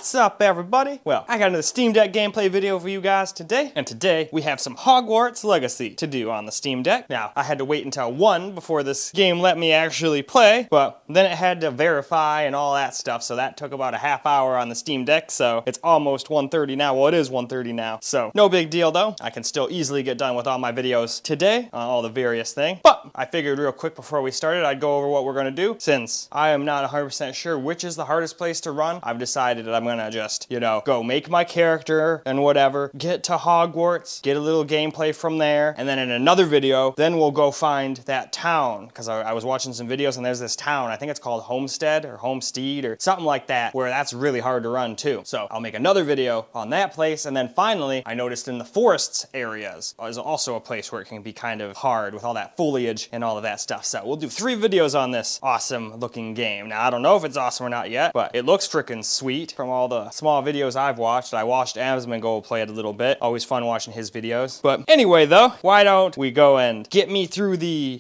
What's up, everybody? Well, I got another Steam Deck gameplay video for you guys today, and today we have some Hogwarts Legacy to do on the Steam Deck. Now, I had to wait until 1 before this game let me actually play, but then it had to verify and all that stuff, so that took about a half hour on the Steam Deck, so it's almost 1:30 now. Well, it is 1:30 now, so no big deal though. I can still easily get done with all my videos today on all the various things, but I figured real quick before we started, I'd go over what we're gonna do. Since I am not 100% sure which is the hardest place to run, I've decided that I'm gonna just, go make my character and whatever, get to Hogwarts, get a little gameplay from there, and then in another video, then we'll go find that town, because I was watching some videos and there's this town, I think it's called Homestead or Homestead or something like that, where that's really hard to run too. So I'll make another video on that place, and then finally, I noticed in the forests areas is also a place where it can be kind of hard with all that foliage and all of that stuff. So we'll do 3 videos on this awesome looking game. Now, I don't know if it's awesome or not yet, but it looks freaking sweet from all the small videos I've watched. I watched Amazman go play it a little bit. Always fun watching his videos. But anyway though, why don't we go and get me through the,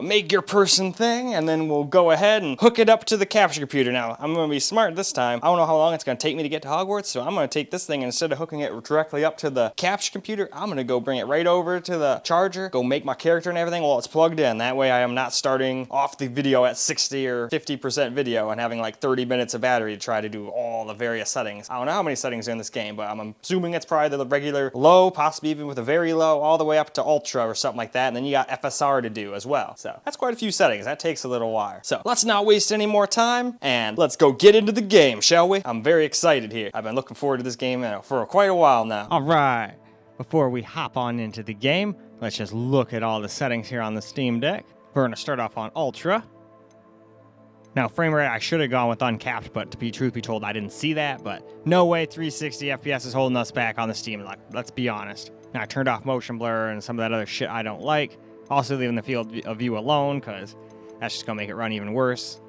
make your person thing, and then we'll go ahead and hook it up to the capture computer. Now, I'm gonna be smart this time. I don't know how long it's gonna take me to get to Hogwarts, so I'm gonna take this thing, and instead of hooking it directly up to the capture computer, I'm gonna go bring it right over to the charger, go make my character and everything while it's plugged in. That way I am not starting off the video at 60 or 50% video and having like 30 minutes of battery to try to do all the various settings. I don't know how many settings are in this game, but I'm assuming it's probably the regular low, possibly even with a very low, all the way up to ultra or something like that, and then you got FSR to do as well. So that's quite a few settings. That takes a little while. So let's not waste any more time, and let's go get into the game, shall we? I'm very excited here. I've been looking forward to this game for quite a while now. All right, before we hop on into the game, let's just look at all the settings here on the Steam Deck. We're gonna start off on ultra. Now, frame rate, I should have gone with uncapped, but truth be told, I didn't see that, but no way 360 FPS is holding us back on the Steam, like, let's be honest. Now, I turned off motion blur and some of that other shit I don't like. Also leaving the field of view alone, because that's just gonna make it run even worse.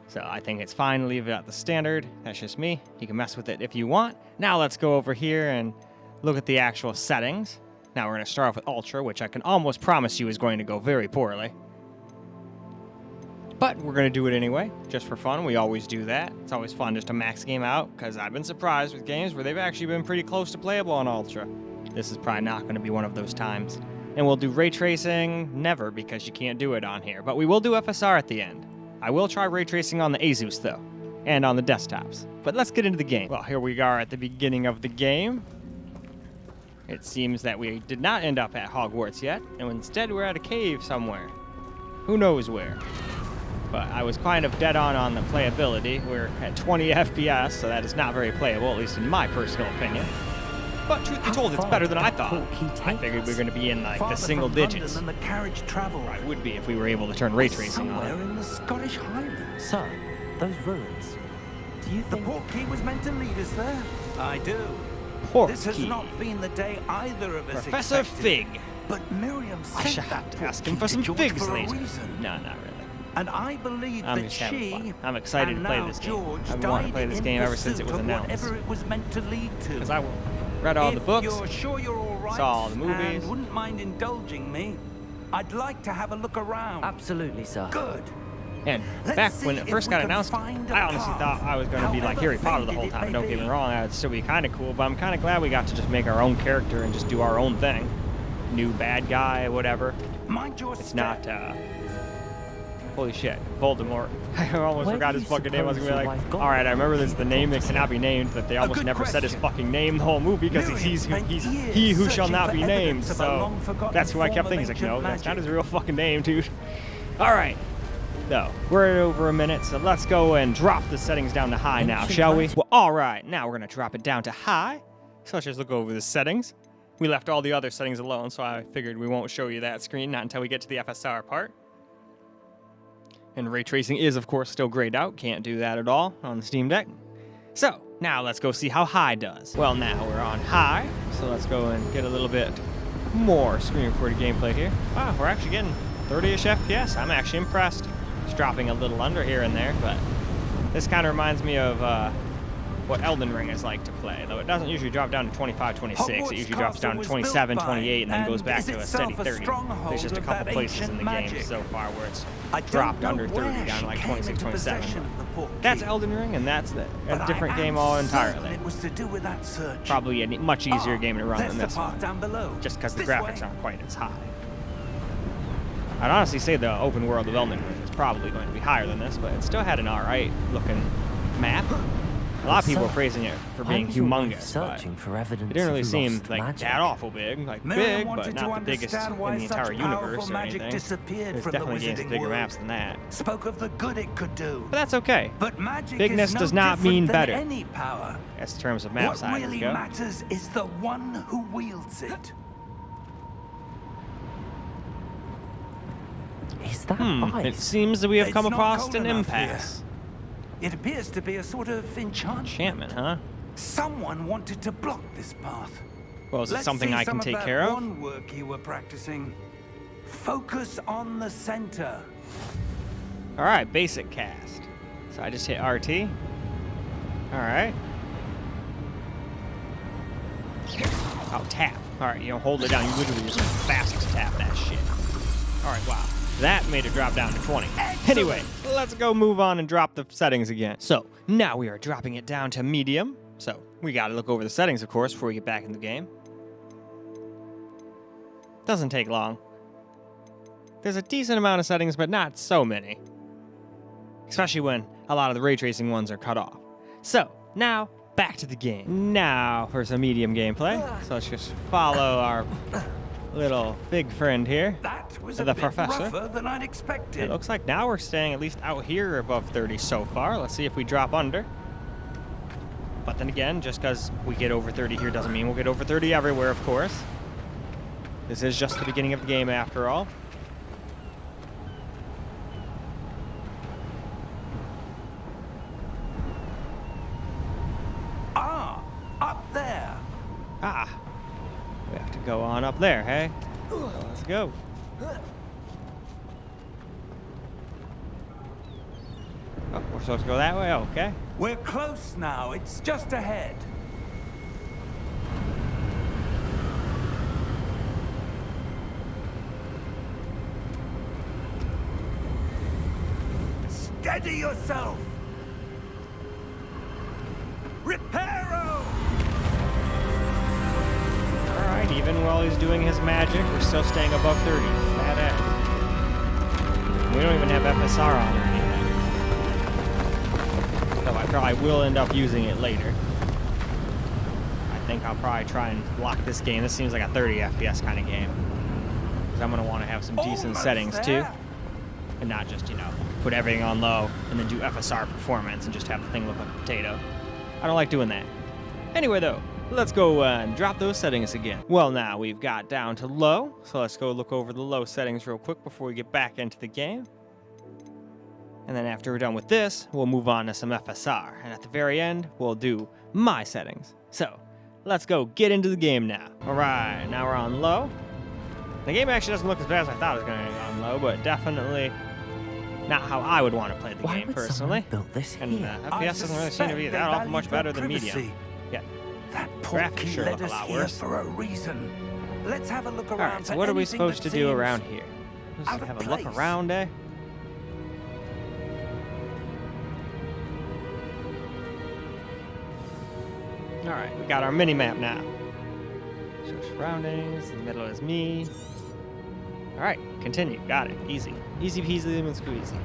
So I think it's fine to leave it at the standard. That's just me. You can mess with it if you want. Now let's go over here and look at the actual settings. Now we're gonna start off with ultra, which I can almost promise you is going to go very poorly. But we're going to do it anyway, just for fun. We always do that. It's always fun just to max game out, because I've been surprised with games where they've actually been pretty close to playable on Ultra. This is probably not going to be one of those times. And we'll do ray tracing, never, because you can't do it on here. But we will do FSR at the end. I will try ray tracing on the Asus, though, and on the desktops. But let's get into the game. Well, here we are at the beginning of the game. It seems that we did not end up at Hogwarts yet, and instead we're at a cave somewhere. Who knows where? But I was kind of dead on the playability. We're at 20 FPS, so that is not very playable, at least in my personal opinion. But truth be told, it's better than I thought. I figured we were going to be in like the single digits. Than the carriage travel. I would be if we were able to turn ray tracing on. Somewhere in the Scottish Highlands. Sir, those ruins. Do you think the portkey was meant to lead us there? I do. Portkey. This has not been the day either of us Professor expected. Fig. But Miriam I sent shall that have to ask him portkey for some to George figs for a later. reason. No, not really. And I believe I'm that just having she fun. I'm excited to play and this now game. George I've been wanting to play this died game in ever since it was pursuit of announced. whatever it was meant to lead to. Because I read all the books, If you're sure you're all right, saw all the movies. and wouldn't mind indulging me, I'd like to have a look around. Absolutely, sir. Good. and Let's back see when it if first we got can announced, find a I honestly path. thought I was going to be like Harry Potter the whole However time. Don't get me faded it wrong, that would still be kind of cool, but I'm kind of glad we got to just make our own character and just do our own thing. New bad guy, whatever. Mind your It's step. not, holy shit, Voldemort. I almost Where forgot do his you fucking name. I was suppose going to your be wife like, got alright, I remember this is the name that cannot be named, but they almost good never said his question. fucking name the whole movie because Miriam he's spent he years who shall searching not for be named, evidence of a so long-forgotten that's who I kept form of thinking. Like, no, ancient that's not magic. his real fucking name, dude. Alright. So, we're at over a minute, so let's go and drop the settings down to high now, shall we? Well, alright, now we're going to drop it down to high. So let's just look over the settings. We left all the other settings alone, so I figured we won't show you that screen, not until we get to the FSR part. And ray tracing is, of course, still grayed out. Can't do that at all on the Steam Deck. So, now let's go see how high does. Well, now we're on high, so let's go and get a little bit more screen recorded gameplay here. Wow, we're actually getting 30-ish FPS. I'm actually impressed. It's dropping a little under here and there, but this kind of reminds me of what Elden Ring is like to play, though it doesn't usually drop down to 25, 26. Hogwarts it usually drops down to Castle 27, was built by 28, and then goes back and to a is steady itself a 30. stronghold There's just a of couple that places in the ancient game magic. so far where it's I don't dropped know under 30, where down to like she 26, came into 27. possession of the port That's key. Elden Ring, and that's a But different I game am all certain entirely. It was to do with that search. Probably a much easier game to run there's than the this path one, down below. just because the This graphics way. aren't quite as high. I'd honestly say the open world of Elden Ring is probably going to be higher than this, but it still had an alright looking map. A lot of people are praising it for being humongous, but searching for evidence it didn't really of seem lost like magic. that awful big. Like Miriam big, wanted but to not the biggest understand in why the such entire powerful universe or magic anything. disappeared There's from the definitely games with wizarding bigger world. maps than that. Spoke of the good it could do. But that's okay. But magic Bigness is no does not different mean than better. any power. As terms of map What sizes really go. matters is the one who wields it. Is that It ice? seems that we have It's come not across cold an enough impasse. It appears to be a sort of enchantment. Enchantment, huh? Someone wanted to block this path. Well, is it Let's something see I some can take that care of? One work you were practicing. Focus on the center. Alright, basic cast. So I just hit RT. Alright. Oh, tap. Alright, you don't hold it down. You literally just fast tap that shit. Alright, wow. That made it drop down to 20. Anyway, let's go move on and drop the settings again. So, now we are dropping it down to medium. So, we gotta look over the settings, of course, before we get back in the game. Doesn't take long. There's a decent amount of settings, but not so many. Especially when a lot of the ray tracing ones are cut off. So, now, back to the game. Now for some medium gameplay. So let's just follow our little big friend here. That was The a bit professor. rougher than I'd expected. It looks like now we're staying at least out here above 30 so far. Let's see if we drop under. But then again, just because we get over 30 here doesn't mean we'll get over 30 everywhere, of course. This is just the beginning of the game after all. Up there. Ah, we have to go on up there, hey? So let's go. Oh, we're supposed to go that way? Okay. We're close now. It's just ahead. Steady yourself. Reparo! Alright, even while he's doing his magic, we're still staying above 30. Badass. We don't even have FSR on or anything. So I probably will end up using it later. I think I'll probably try and lock this game. This seems like a 30 FPS kind of game. Because I'm going to want to have some decent Almost settings there. too. And not just, you know, put everything on low and then do FSR Performance and just have the thing look like a potato. I don't like doing that. Anyway, though, let's go and drop those settings again. Well, now we've got down to low, so let's go look over the low settings real quick before we get back into the game. And then after we're done with this, we'll move on to some FSR. And at the very end, we'll do my settings. So, let's go get into the game now. All right, now we're on low. The game actually doesn't look as bad as I thought it was going to be on low, but definitely not how I would want to play the Why game would personally. someone built this And here? FPS doesn't really seem to be that awful much better than medium. Yeah, That port graphics key sure led look a us lot here worse. for a reason. Let's have a look around. Alright, so for what are we anything supposed to that do seems around here? Just out of have a look place. around, eh? Alright, we got our mini-map now. So surroundings, in the middle is me. Alright, continue, got it, easy. Easy peasy lemon squeezy.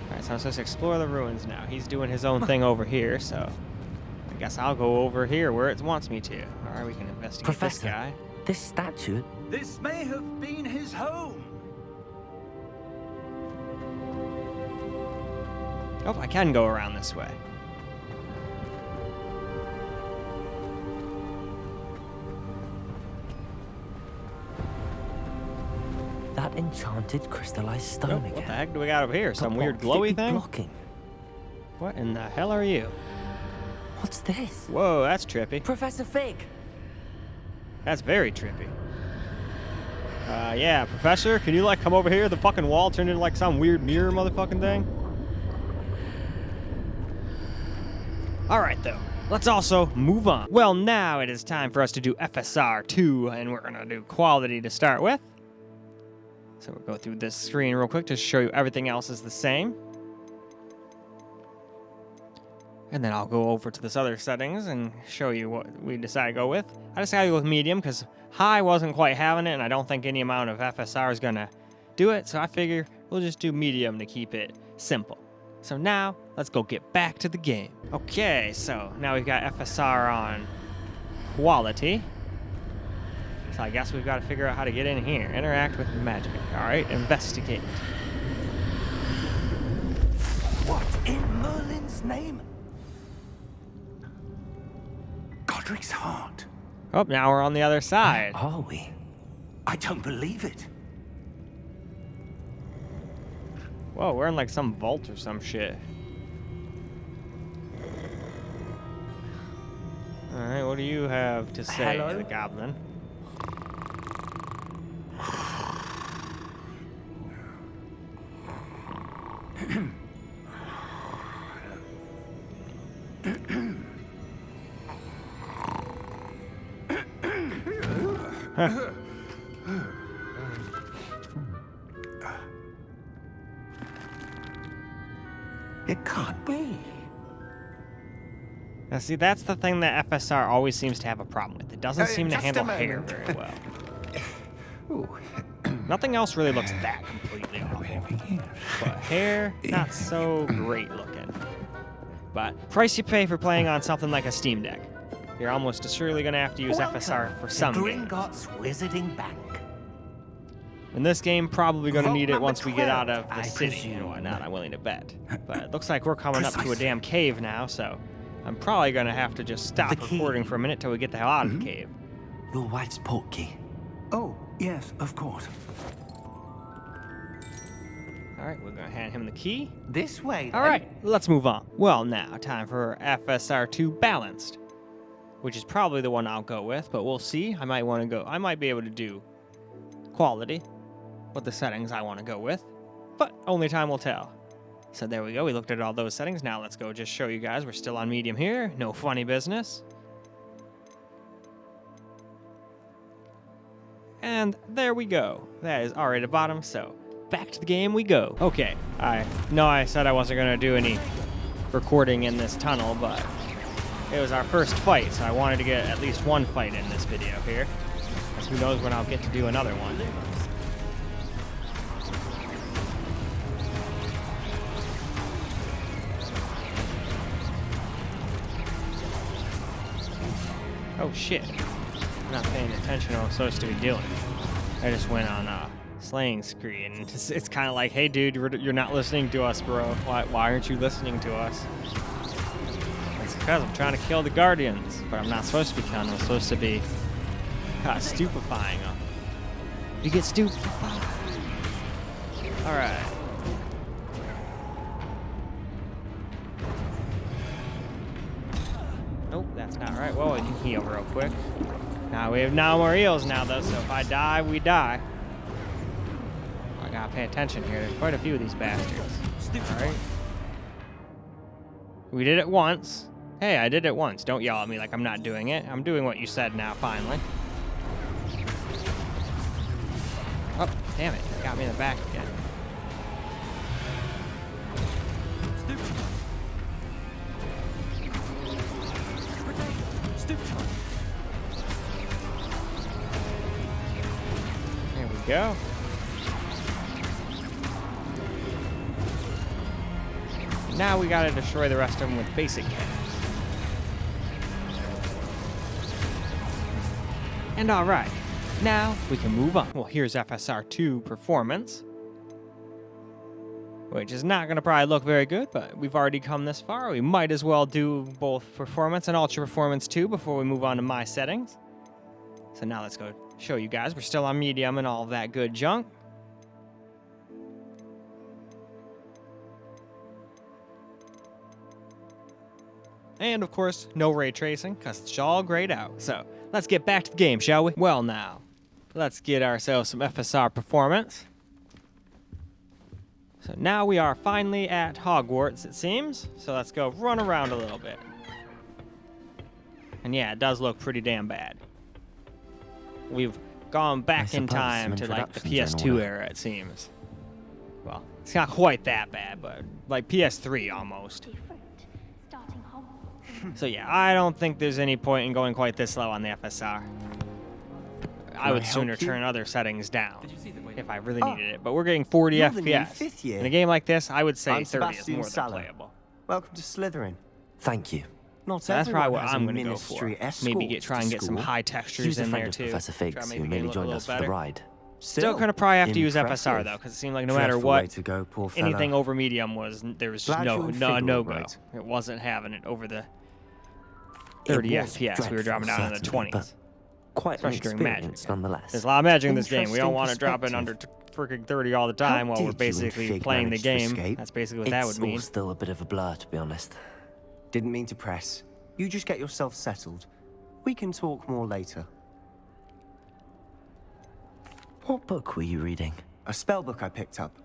Alright, so I'm supposed to explore the ruins now. He's doing his own thing over here, so I guess I'll go over here where it wants me to. Alright, we can investigate this Professor, guy. this statue. This may have been his home. Oh, I can go around this way. That enchanted crystallized Oh, stone what again. the heck do we got over here? Some But weird what could it glowy be thing? blocking? What in the hell are you? What's this? Whoa, that's trippy. Professor Fig! That's very trippy. Yeah, Professor, can you, like, come over here? The fucking wall turned into, like, some weird mirror motherfucking thing. Alright though, let's also move on. Well, now it is time for us to do FSR 2, and we're gonna do quality to start with. So we'll go through this screen real quick to show you everything else is the same. And then I'll go over to this other settings and show you what we decided to go with. I decided to go with medium because high wasn't quite having it, and I don't think any amount of FSR is gonna do it, so I figure we'll just do medium to keep it simple. So now, let's go get back to the game. Okay, so now we've got FSR on quality. So I guess we've got to figure out how to get in here. Interact with magic. All right, investigate. What in Merlin's name? Godric's heart. Oh, now we're on the other side. Where are we? I don't believe it. Whoa, we're in like some vault or some shit. All right, what do you have to say, Hello? the goblin? It can't be. Now, see, that's the thing that FSR always seems to have a problem with. It doesn't seem to just a handle hair moment. very well. Ooh. Nothing else really looks that completely awful. But hair, not so great looking. But price you pay for playing on something like a Steam Deck. You're almost surely going to have to use FSR for some games. Gringotts Wizarding Bank. In this game, probably going to Vault need it number once we get out of 12, the I city and presume. whatnot, I'm willing to bet. But it looks like we're coming up to a Precisely. damn cave now, so I'm probably going to have to just stop The key. recording for a minute till we get the hell out of the cave. Your wife's portkey. Oh, yes, of course. All right, we're going to hand him the key. This way, All right, let's move on. Well, now, time for FSR 2 Balanced, which is probably the one I'll go with, but we'll see. I might be able to do quality, what the settings I want to go with, but only time will tell. So there we go. We looked at all those settings. Now let's go just show you guys. We're still on medium here. No funny business. And there we go. That is already at the bottom, so back to the game we go. Okay, I know I said I wasn't going to do any recording in this tunnel, but it was our first fight, so I wanted to get at least one fight in this video here. Because who knows when I'll get to do another one. Oh shit. I'm not paying attention to what I'm supposed to be doing. I just went on a slaying spree, and it's kind of like, hey dude, you're not listening to us, bro. Why aren't you listening to us? It's because I'm trying to kill the Guardians, but I'm not supposed to be killing them. I'm supposed to be stupefying them. You get stupefied. Alright. Nope, that's not right. Well, we can heal real quick. Now we have no more heals now, though, so if I die, we die. I gotta pay attention here. There's quite a few of these bastards. Alright. We did it once. Hey, I did it once. Don't yell at me like I'm not doing it. I'm doing what you said now, finally. Oh, damn it. Got me in the back again. There we go. Now we gotta destroy the rest of them with basic cannons. And alright, now we can move on. Well, here's FSR 2 Performance, which is not gonna probably look very good, but we've already come this far. We might as well do both Performance and Ultra Performance 2 before we move on to my settings. So now let's go show you guys. We're still on medium and all of that good junk. And of course, no ray tracing, because it's all grayed out. So let's get back to the game, shall we? Well now, let's get ourselves some FSR Performance. So now we are finally at Hogwarts, it seems. So let's go run around a little bit. And yeah, it does look pretty damn bad. We've gone back in time to like the PS2 era, it seems. Well, it's not quite that bad, but like PS3 almost. So yeah, I don't think there's any point in going quite this low on the FSR. I would sooner turn other settings down if I really needed it. But we're getting 40 FPS. In a game like this, I would say 30 is more than playable. Welcome to Slytherin. Thank you. Not So that's probably what I'm going to go ministry for. Maybe try and get some high textures in there too. Professor Figs, who merely joined us for the ride. Still gonna probably have to use FSR though, because it seemed like no matter what, anything over medium there was just no go. It wasn't having it over the 30 FPS. We were dropping down in the 20s. Quite an experience nonetheless. There's a lot of magic in this game. We don't want to drop it under freaking 30 all the time while we're basically playing the game. That's basically what that would mean. It's still a bit of a blur, to be honest. Didn't mean to press. You just get yourself settled. We can talk more later. What book were you reading? A spell book I picked up.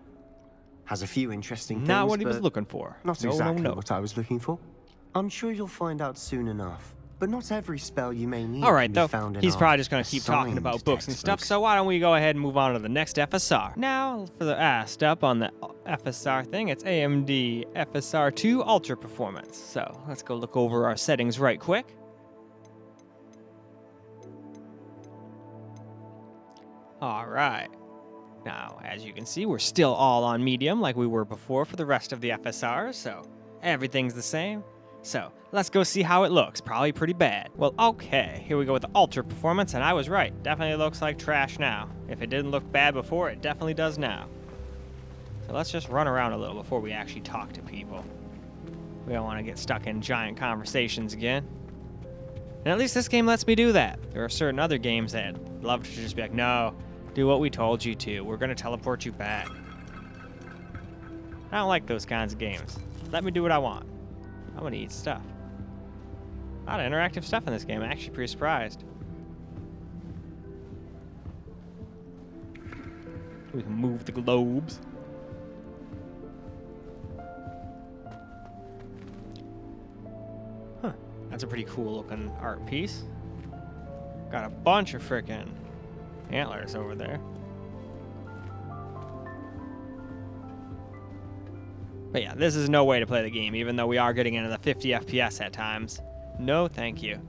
Has a few interesting things. Not what he was looking for. Not exactly what I was looking for. I'm sure you'll find out soon enough. But not every spell you may need. Alright, though, he's probably just going to keep talking about books and stuff, so why don't we go ahead and move on to the next FSR. Now, for the step on the FSR thing, it's AMD FSR 2 Ultra Performance. So, let's go look over our settings right quick. Alright. Now, as you can see, we're still all on medium like we were before for the rest of the FSRs, so everything's the same. So, let's go see how it looks. Probably pretty bad. Well, okay, here we go with the Ultra Performance, and I was right. Definitely looks like trash now. If it didn't look bad before, it definitely does now. So let's just run around a little before we actually talk to people. We don't want to get stuck in giant conversations again. And at least this game lets me do that. There are certain other games that love to just be like, no, do what we told you to. We're going to teleport you back. I don't like those kinds of games. Let me do what I want. I'm gonna eat stuff. A lot of interactive stuff in this game. I'm actually pretty surprised. We can move the globes. Huh. That's a pretty cool looking art piece. Got a bunch of frickin' antlers over there. But yeah, this is no way to play the game, even though we are getting into the 50 FPS at times. No, thank you.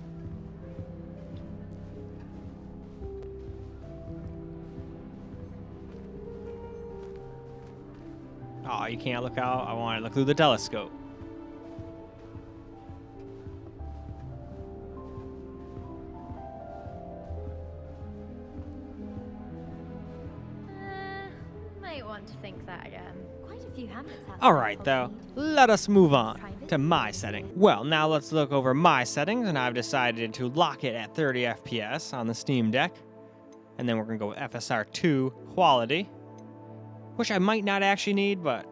Oh, you can't look out? I want to look through the telescope. Might want to think that again. Quite a few hamlets have. Alright though, let us move on to my setting. Well, now let's look over my settings, and I've decided to lock it at 30 FPS on the Steam Deck. And then we're going to go with FSR 2 Quality, which I might not actually need, but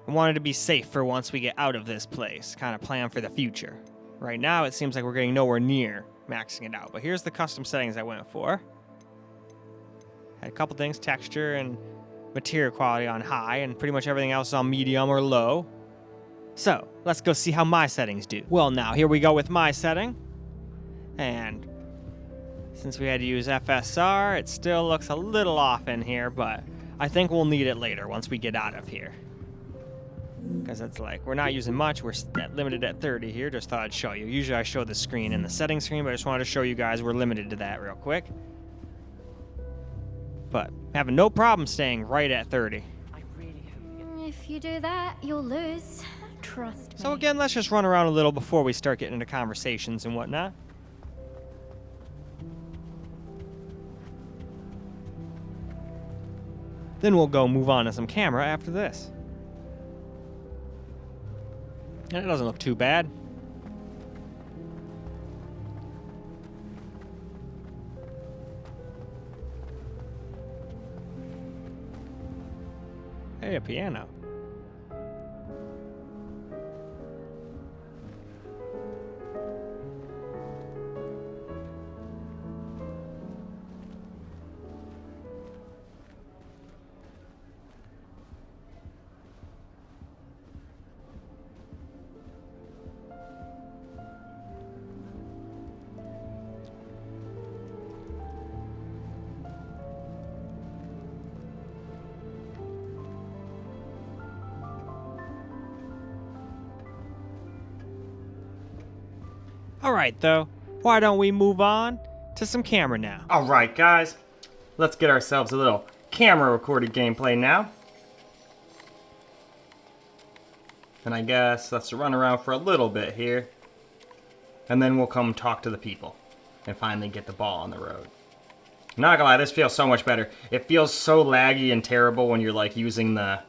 I wanted to be safe for once we get out of this place, kind of plan for the future. Right now, it seems like we're getting nowhere near maxing it out, but here's the custom settings I went for. Had a couple things, texture and material quality on high, and pretty much everything else on medium or low. So, let's go see how my settings do. Well, now, here we go with my setting. And since we had to use FSR, it still looks a little off in here, but I think we'll need it later once we get out of here. Because it's like, we're not using much, we're limited at 30 here, just thought I'd show you. Usually I show the screen in the settings screen, but I just wanted to show you guys we're limited to that real quick. But having no problem staying right at 30. If you do that, you'll lose. Trust me. So again, let's just run around a little before we start getting into conversations and whatnot. Then we'll go move on to some camera after this. And it doesn't look too bad. Hey, a piano. Alright, though, why don't we move on to some camera now? Alright, guys, let's get ourselves a little camera recorded gameplay now. And I guess let's run around for a little bit here. And then we'll come talk to the people and finally get the ball on the road. I'm not gonna lie, this feels so much better. It feels so laggy and terrible when you're like using the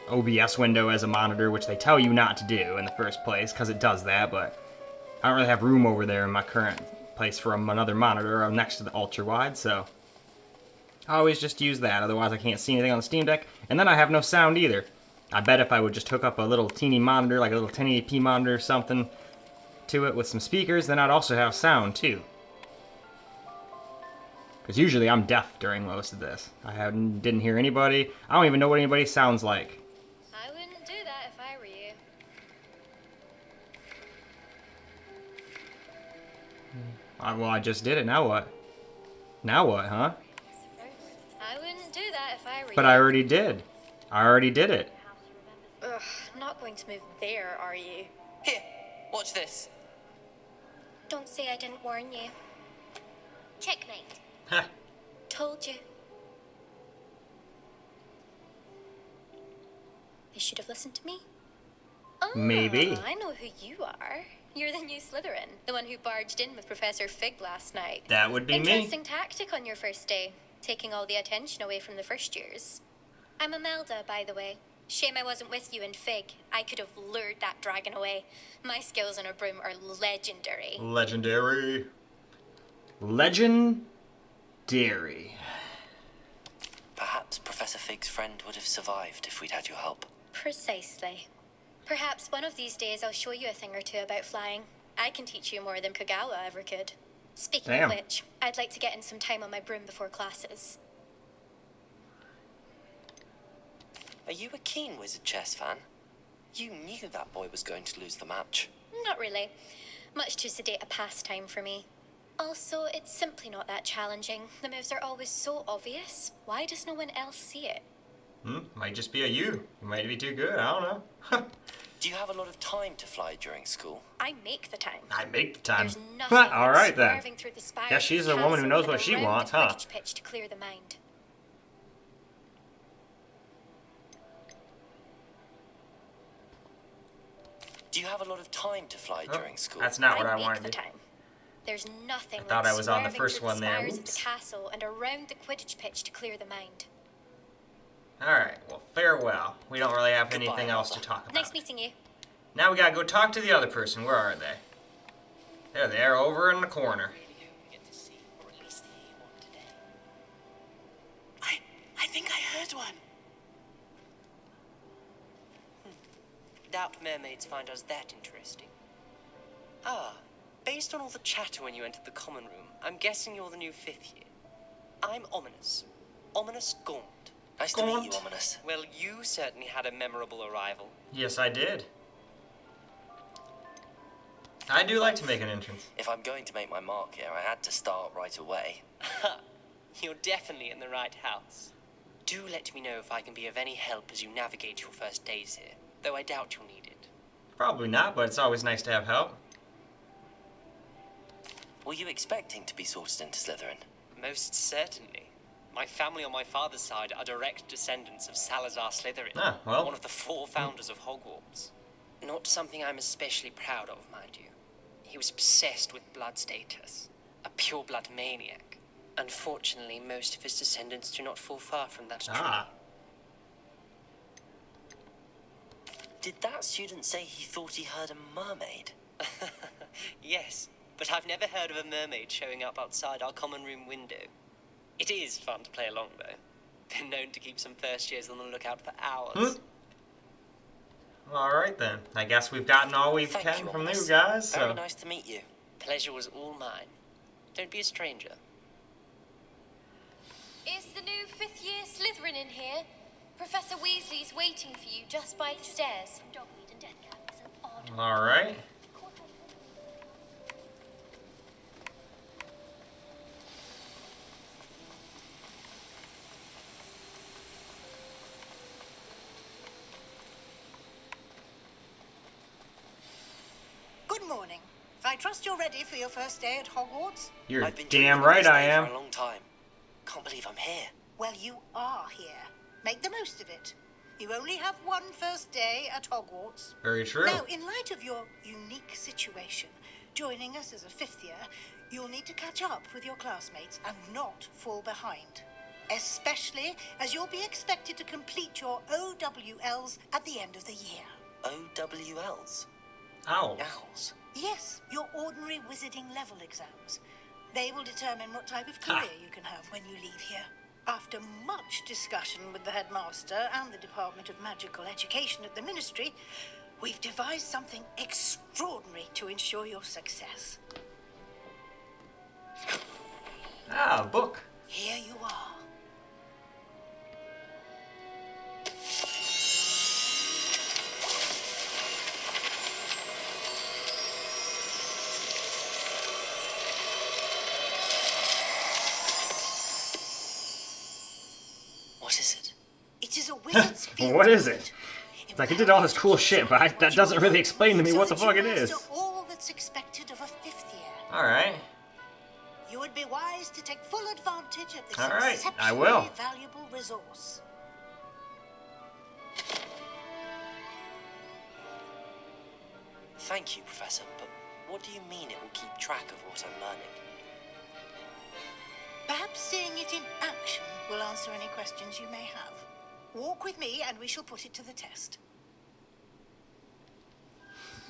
OBS window as a monitor, which they tell you not to do in the first place, because it does that, but I don't really have room over there in my current place for another monitor next to the ultra-wide, so I always just use that, otherwise I can't see anything on the Steam Deck, and then I have no sound either. I bet if I would just hook up a little teeny monitor, like a little 1080p monitor or something, to it with some speakers, then I'd also have sound too. Because usually I'm deaf during most of this. Didn't hear anybody. I don't even know what anybody sounds like. I wouldn't do that if I were you. Well, I just did it. Now what? Now what, huh? I wouldn't do that if I were you. But I already did. I already did it. Ugh, not going to move there, are you? Here, watch this. Don't say I didn't warn you. Checkmate. Huh. Told you. They should have listened to me. Oh, Maybe. I know who you are. You're the new Slytherin, the one who barged in with Professor Fig last night. That would be me. Interesting tactic on your first day, taking all the attention away from the first years. I'm Imelda, by the way. Shame I wasn't with you in Fig. I could have lured that dragon away. My skills on a broom are legendary. Legendary. Legendary. Perhaps Professor Fig's friend would have survived if we'd had your help. Precisely. Perhaps one of these days I'll show you a thing or two about flying. I can teach you more than Kagawa ever could. Speaking Damn. of which, I'd like to get in some time on my broom before classes. Are you a keen Wizard chess fan? You knew that boy was going to lose the match. Not really. Much too sedate a pastime for me. Also, it's simply not that challenging. The moves are always so obvious. Why does no one else see it? Might just be a you. You might be too good. I don't know. Do you have a lot of time to fly during school? I make the time. I make the time. There's nothing All right then. swerving through the spires Guess she's of a the woman who castle knows what and she around wants, the huh? Quidditch pitch to clear the mind. Do you have a lot of time to fly during school? That's not what I make wanted the to. time. There's nothing I thought like I was on the swerving first through one the there. spires of Oops. the castle and around the Quidditch pitch to clear the mind. Alright, well, farewell. We don't really have Goodbye, anything else to Alpha. talk about. Nice meeting you. Now we gotta go talk to the other person. Where are they? There they are, over in the corner. I think I heard one. Doubt mermaids find us that interesting. Ah, based on all the chatter when you entered the common room, I'm guessing you're the new 5th year. I'm Ominous. Ominous Gaunt. Nice to meet you, Ominous. Well, you certainly had a memorable arrival. Yes, I did. I do like to make an entrance. If I'm going to make my mark here, I had to start right away. You're definitely in the right house. Do let me know if I can be of any help as you navigate your first days here, though I doubt you'll need it. Probably not, but it's always nice to have help. Were you expecting to be sorted into Slytherin? Most certainly. My family on my father's side are direct descendants of Salazar Slytherin, Ah, well. one of the 4 founders of Hogwarts. Not something I'm especially proud of, mind you. He was obsessed with blood status, a pure-blood maniac. Unfortunately, most of his descendants do not fall far from that tree. Ah. Did that student say he thought he heard a mermaid? Yes, but I've never heard of a mermaid showing up outside our common room window. It is fun to play along, though. Been known to keep some first years on the lookout for hours. Alright then. I guess we've gotten all we Thank can you, from you Ominous. guys, Very so... nice to meet you. Pleasure was all mine. Don't be a stranger. Is the new 5th year Slytherin in here? Professor Weasley's waiting for you just by the stairs. Alright. Good morning. I trust you're ready for your first day at Hogwarts? You're I've been damn dreaming of right this I day am. for a long time. Can't believe I'm here. Well, you are here. Make the most of it. You only have one first day at Hogwarts. Very true. Now, in light of your unique situation, joining us as a fifth year, you'll need to catch up with your classmates and not fall behind. Especially as you'll be expected to complete your OWLs at the end of the year. OWLs? Owls. Owls? Yes, your ordinary wizarding level exams. They will determine what type of career you can have when you leave here. After much discussion with the headmaster and the Department of Magical Education at the Ministry, we've devised something extraordinary to ensure your success. Ah, a book. Here you are. What is it? It is a wizard's field. What is it? It's like it did all this cool shit, but that doesn't really explain to me what the fuck it is. All that's expected of a fifth year. Alright. You would be wise to take full advantage of this All right, I exceptionally will. valuable resource. Thank you, Professor, but what do you mean it will keep track of what I'm learning? Perhaps seeing it in action will answer any questions you may have. Walk with me and we shall put it to the test.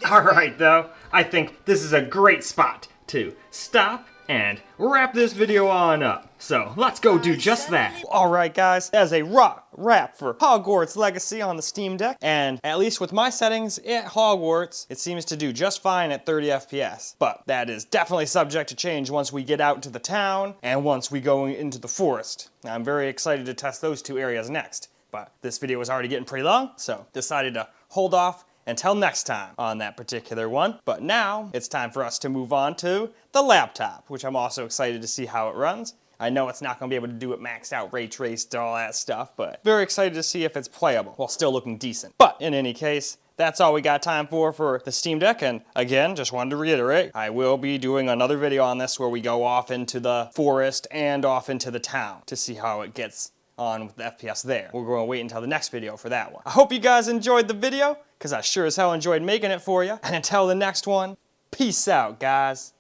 Alright though, I think this is a great spot to stop and wrap this video on up. So let's go do just that. Alright guys, that's a wrap for Hogwarts Legacy on the Steam Deck. And at least with my settings at Hogwarts, it seems to do just fine at 30 FPS. But that is definitely subject to change once we get out to the town and once we go into the forest. I'm very excited to test those two areas next. But this video was already getting pretty long, so decided to hold off until next time on that particular one. But now it's time for us to move on to the laptop, which I'm also excited to see how it runs. I know it's not going to be able to do it maxed out, ray traced, all that stuff, but very excited to see if it's playable while still looking decent. But in any case, that's all we got time for the Steam Deck. And again, just wanted to reiterate, I will be doing another video on this where we go off into the forest and off into the town to see how it gets on with the FPS there. We're going to wait until the next video for that one. I hope you guys enjoyed the video, because I sure as hell enjoyed making it for you. And until the next one, peace out, guys.